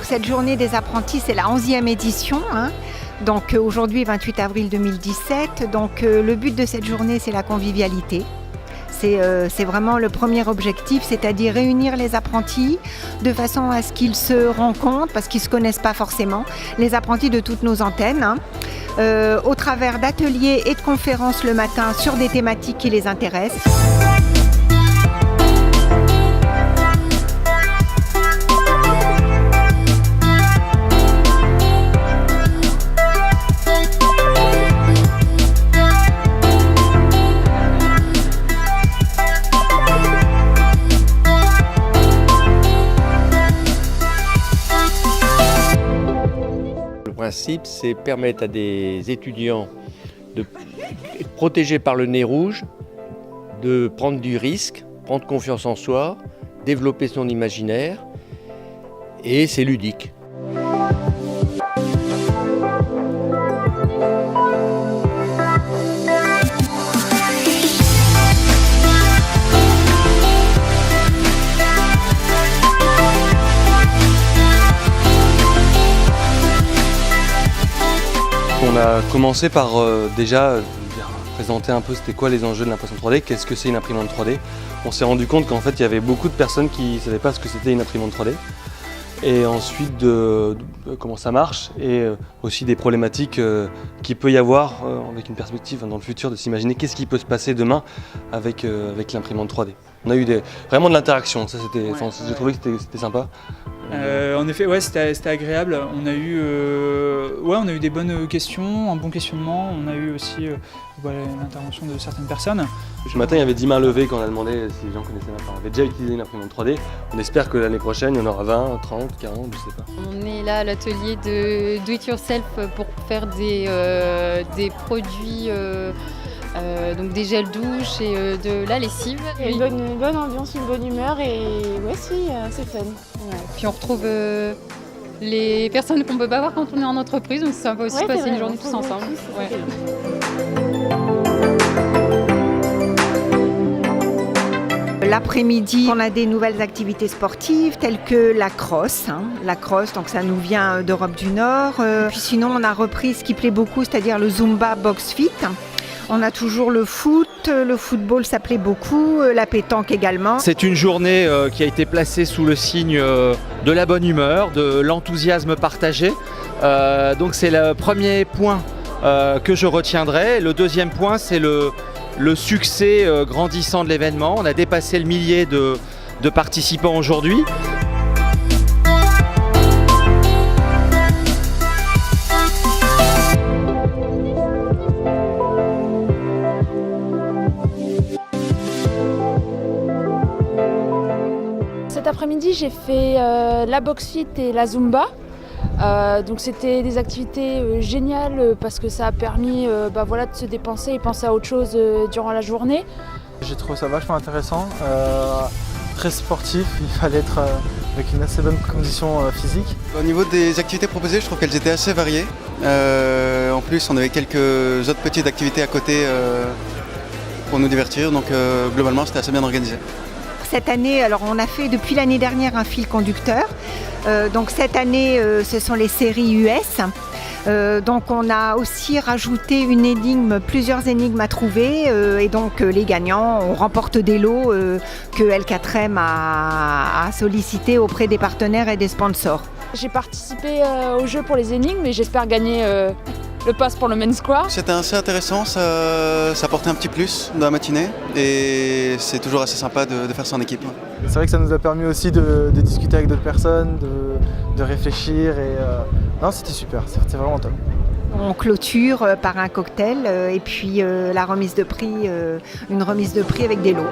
cette journée des apprentis, c'est la 11e édition. Donc aujourd'hui, 28 avril 2017. Donc le but de cette journée, c'est la convivialité. C'est vraiment le premier objectif, c'est-à-dire réunir les apprentis de façon à ce qu'ils se rencontrent, parce qu'ils ne se connaissent pas forcément, les apprentis de toutes nos antennes, au travers d'ateliers et de conférences le matin sur des thématiques qui les intéressent. Le principe, c'est permettre à des étudiants de protégés par le nez rouge, de prendre du risque, prendre confiance en soi, développer son imaginaire, et c'est ludique. On a commencé par déjà présenter un peu c'était quoi les enjeux de l'impression 3D, qu'est-ce que c'est une imprimante 3D. On s'est rendu compte qu'en fait il y avait beaucoup de personnes qui ne savaient pas ce que c'était une imprimante 3D. Et ensuite de comment ça marche et aussi des problématiques qu'il peut y avoir avec une perspective dans le futur de s'imaginer qu'est-ce qui peut se passer demain avec l'imprimante 3D. On a eu vraiment de l'interaction, ça c'était, j'ai trouvé que c'était sympa. En effet, ouais, c'était agréable. On a eu des bonnes questions, un bon questionnement. On a eu aussi l'intervention de certaines personnes. Ce matin, il y avait 10 mains levées quand on a demandé si les gens connaissaient avaient déjà utilisé une imprimante 3D. On espère que l'année prochaine, il y en aura 20, 30, 40, je sais pas. On est là à l'atelier de Do It Yourself pour faire des produits, donc des gels douche et de la lessive. Il y a une bonne ambiance, une bonne humeur et ouais, c'est fun. Ouais. Puis on retrouve les personnes qu'on ne peut pas voir quand on est en entreprise, donc c'est sympa aussi de passer une journée tous ensemble. L'après-midi, on a des nouvelles activités sportives telles que la crosse. La crosse, donc ça nous vient d'Europe du Nord. Puis sinon, on a repris ce qui plaît beaucoup, c'est-à-dire le Zumba Box Fit. On a toujours le foot, le football ça plaît beaucoup, la pétanque également. C'est une journée qui a été placée sous le signe de la bonne humeur, de l'enthousiasme partagé. Donc c'est le premier point que je retiendrai. Le deuxième point, c'est le succès grandissant de l'événement. On a dépassé le millier de participants aujourd'hui. Cet après-midi, j'ai fait la box fit et la Zumba. Donc c'était des activités géniales parce que ça a permis de se dépenser et penser à autre chose durant la journée. J'ai trouvé ça vachement intéressant, très sportif, il fallait être avec une assez bonne condition physique. Au niveau des activités proposées, je trouve qu'elles étaient assez variées. En plus, on avait quelques autres petites activités à côté pour nous divertir, donc globalement c'était assez bien organisé. Cette année, alors on a fait depuis l'année dernière un fil conducteur. Donc cette année, ce sont les séries US. Donc on a aussi rajouté une énigme, plusieurs énigmes à trouver et donc les gagnants, on remporte des lots que L4M a sollicité auprès des partenaires et des sponsors. J'ai participé au jeu pour les énigmes et j'espère gagner le pass pour le Men's Square. C'était assez intéressant, ça apportait un petit plus dans la matinée et c'est toujours assez sympa de faire ça en équipe. C'est vrai que ça nous a permis aussi de discuter avec d'autres personnes, de réfléchir et non, c'était super, c'était vraiment top. On clôture par un cocktail et puis la remise de prix, une remise de prix avec des lots.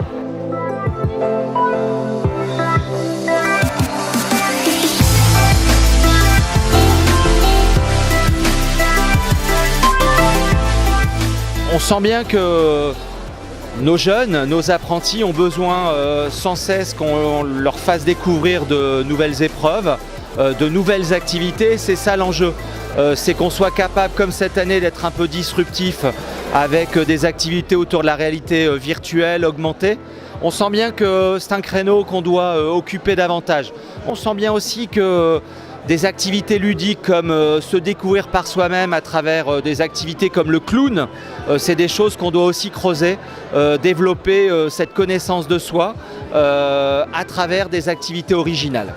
On sent bien que nos jeunes, nos apprentis ont besoin sans cesse qu'on leur fasse découvrir de nouvelles épreuves, de nouvelles activités. C'est ça l'enjeu. C'est qu'on soit capable, comme cette année, d'être un peu disruptif avec des activités autour de la réalité virtuelle, augmentée. On sent bien que c'est un créneau qu'on doit occuper davantage. On sent bien aussi que Des activités ludiques comme se découvrir par soi-même à travers des activités comme le clown, c'est des choses qu'on doit aussi creuser, développer cette connaissance de soi à travers des activités originales.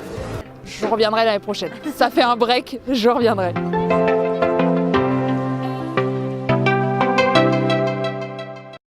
Je reviendrai l'année prochaine. Ça fait un break, je reviendrai.